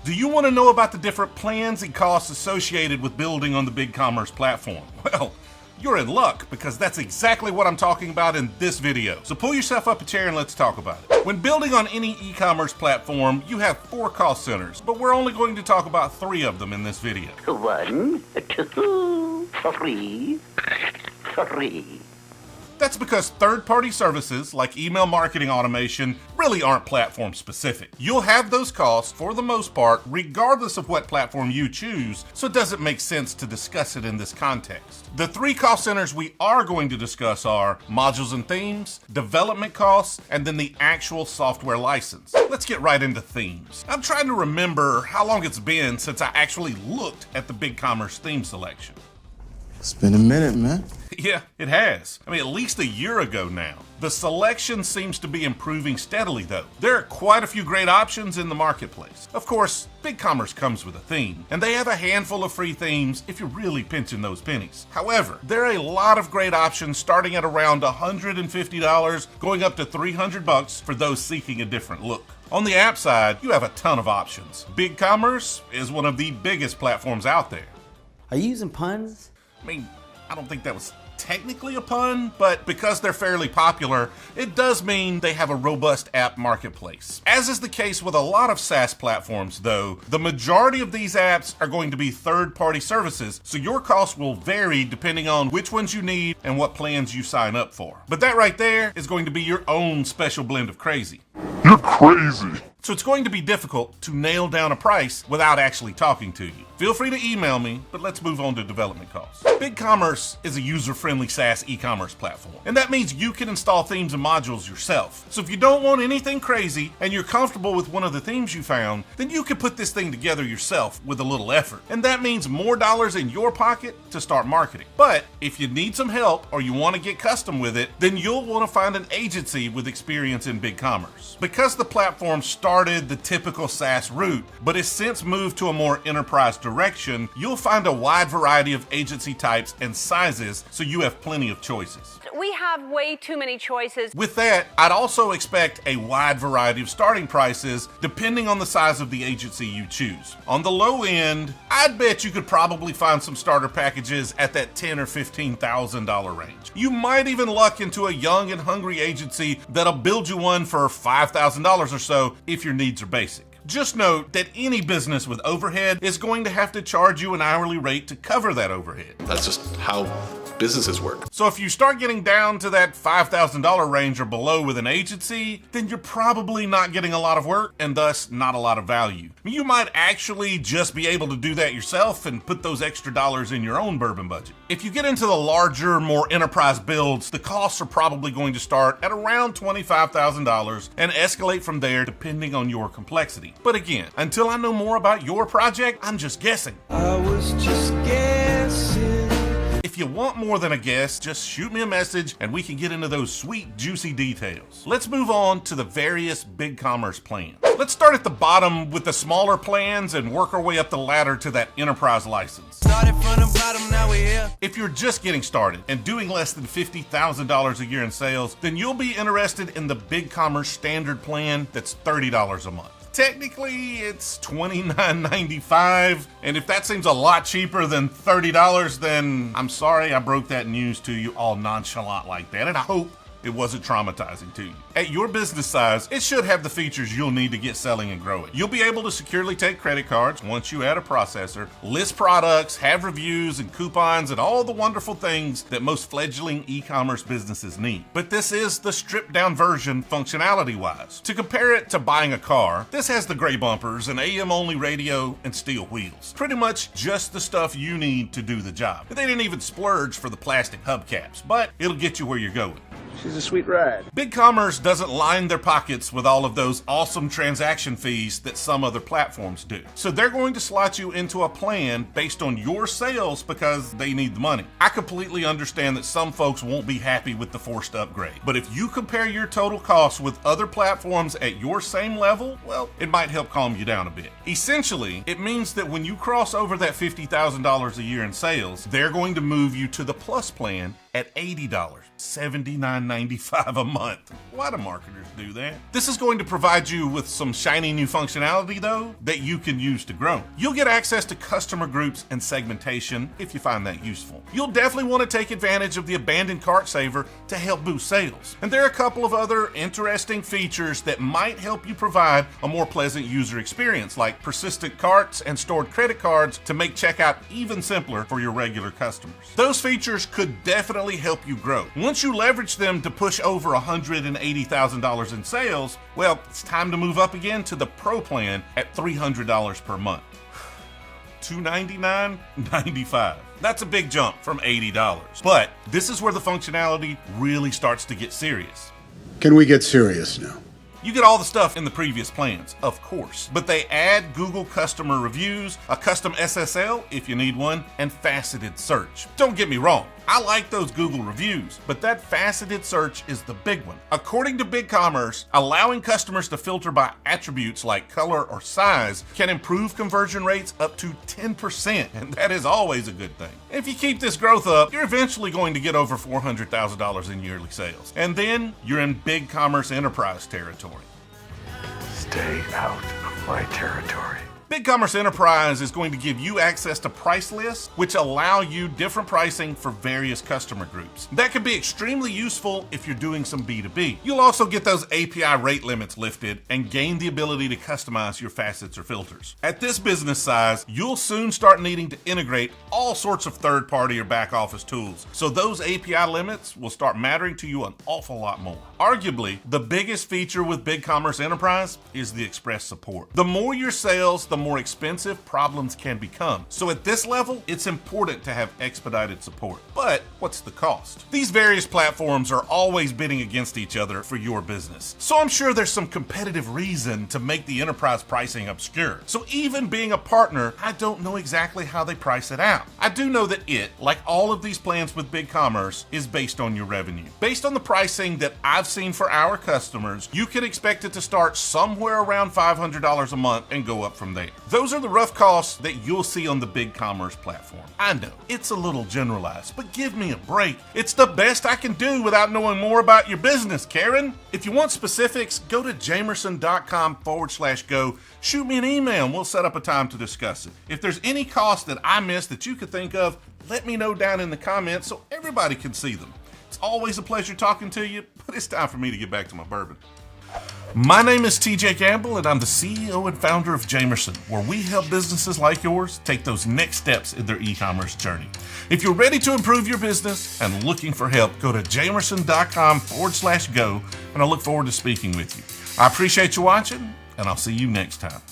Do you want to know about the different plans and costs associated with building on the BigCommerce platform? Well, you're in luck, because that's exactly what I'm talking about in this video. So pull yourself up a chair and let's talk about it. When building on any e-commerce platform, you have 4 cost centers, but we're only going to talk about 3 of them in this video. 1, 2, 3. That's because third-party services like email marketing automation really aren't platform specific. You'll have those costs for the most part regardless of what platform you choose, so it doesn't make sense to discuss it in this context. The 3 cost centers we are going to discuss are modules and themes, development costs, and then the actual software license. Let's get right into themes. I'm trying to remember how long it's been since I actually looked at the BigCommerce theme selection. It's been a minute, man. Yeah, it has. I mean, at least a year ago now. The selection seems to be improving steadily, though. There are quite a few great options in the marketplace. Of course, BigCommerce comes with a theme, and they have a handful of free themes if you're really pinching those pennies. However, there are a lot of great options starting at around $150, going up to $300 for those seeking a different look. On the app side, you have a ton of options. BigCommerce is one of the biggest platforms out there. Are you using puns? I mean, I don't think that was technically a pun, but because they're fairly popular, it does mean they have a robust app marketplace. As is the case with a lot of SaaS platforms, though, the majority of these apps are going to be third-party services, so your costs will vary depending on which ones you need and what plans you sign up for. But that right there is going to be your own special blend of crazy. You're crazy. So it's going to be difficult to nail down a price without actually talking to you. Feel free to email me, but let's move on to development costs. BigCommerce is a user-friendly SaaS e-commerce platform, and that means you can install themes and modules yourself. So if you don't want anything crazy and you're comfortable with one of the themes you found, then you can put this thing together yourself with a little effort. And that means more dollars in your pocket to start marketing. But if you need some help or you want to get custom with it, then you'll want to find an agency with experience in BigCommerce. Because the platform started the typical SaaS route, but has since moved to a more enterprise direction, you'll find a wide variety of agency types and sizes, so you have plenty of choices. We have way too many choices. With that, I'd also expect a wide variety of starting prices depending on the size of the agency you choose. On the low end, I'd bet you could probably find some starter packages at that $10,000 or $15,000 range. You might even luck into a young and hungry agency that'll build you one for $5,000 or so if your needs are basic. Just note that any business with overhead is going to have to charge you an hourly rate to cover that overhead. That's just how businesses work. So if you start getting down to that $5,000 range or below with an agency, then you're probably not getting a lot of work and thus not a lot of value. I mean, you might actually just be able to do that yourself and put those extra dollars in your own bourbon budget. If you get into the larger, more enterprise builds, the costs are probably going to start at around $25,000 and escalate from there depending on your complexity. But again, until I know more about your project, I'm just guessing. I was just guessing. If you want more than a guess, just shoot me a message and we can get into those sweet, juicy details. Let's move on to the various BigCommerce plans. Let's start at the bottom with the smaller plans and work our way up the ladder to that enterprise license. Started from the bottom, now we're here. If you're just getting started and doing less than $50,000 a year in sales, then you'll be interested in the BigCommerce standard plan that's $30 a month. Technically, it's $29.95, and if that seems a lot cheaper than $30, then I'm sorry I broke that news to you all nonchalant like that, and I hope it wasn't traumatizing to you. At your business size, it should have the features you'll need to get selling and growing. You'll be able to securely take credit cards once you add a processor, list products, have reviews and coupons, and all the wonderful things that most fledgling e-commerce businesses need. But this is the stripped down version functionality-wise. To compare it to buying a car, this has the gray bumpers, an AM-only radio, and steel wheels. Pretty much just the stuff you need to do the job. They didn't even splurge for the plastic hubcaps, but it'll get you where you're going. She's a sweet ride. BigCommerce doesn't line their pockets with all of those awesome transaction fees that some other platforms do. So they're going to slot you into a plan based on your sales because they need the money. I completely understand that some folks won't be happy with the forced upgrade, but if you compare your total costs with other platforms at your same level, well, it might help calm you down a bit. Essentially, it means that when you cross over that $50,000 a year in sales, they're going to move you to the Plus plan at $80, $79.95 a month. Why do marketers do that? This is going to provide you with some shiny new functionality though that you can use to grow. You'll get access to customer groups and segmentation if you find that useful. You'll definitely want to take advantage of the abandoned cart saver to help boost sales. And there are a couple of other interesting features that might help you provide a more pleasant user experience, like persistent carts and stored credit cards to make checkout even simpler for your regular customers. Those features could definitely help you grow. Once you leverage them to push over $180,000 in sales, well, it's time to move up again to the Pro plan at $300 per month. $299.95. That's a big jump from $80. But this is where the functionality really starts to get serious. Can we get serious now? You get all the stuff in the previous plans, of course, but they add Google customer reviews, a custom SSL if you need one, and faceted search. Don't get me wrong, I like those Google reviews, but that faceted search is the big one. According to BigCommerce, allowing customers to filter by attributes like color or size can improve conversion rates up to 10%, and that is always a good thing. If you keep this growth up, you're eventually going to get over $400,000 in yearly sales, and then you're in BigCommerce Enterprise territory. Stay out of my territory. BigCommerce Enterprise is going to give you access to price lists, which allow you different pricing for various customer groups. That can be extremely useful if you're doing some B2B. You'll also get those API rate limits lifted and gain the ability to customize your facets or filters. At this business size, you'll soon start needing to integrate all sorts of third-party or back-office tools, so those API limits will start mattering to you an awful lot more. Arguably, the biggest feature with BigCommerce Enterprise is the express support. The more your sales, the more expensive problems can become. So at this level, it's important to have expedited support. But what's the cost? These various platforms are always bidding against each other for your business. So I'm sure there's some competitive reason to make the enterprise pricing obscure. So even being a partner, I don't know exactly how they price it out. I do know that it, like all of these plans with BigCommerce, is based on your revenue. Based on the pricing that I've seen for our customers, you can expect it to start somewhere around $500 a month and go up from there. Those are the rough costs that you'll see on the BigCommerce platform. I know, it's a little generalized, but give me a break. It's the best I can do without knowing more about your business, Karen. If you want specifics, go to jamerson.com/go. Shoot me an email and we'll set up a time to discuss it. If there's any cost that I missed that you could think of, let me know down in the comments so everybody can see them. It's always a pleasure talking to you, but it's time for me to get back to my bourbon. My name is TJ Campbell, and I'm the CEO and founder of Jamerson, where we help businesses like yours take those next steps in their e-commerce journey. If you're ready to improve your business and looking for help, go to jamerson.com/go, and I look forward to speaking with you. I appreciate you watching, and I'll see you next time.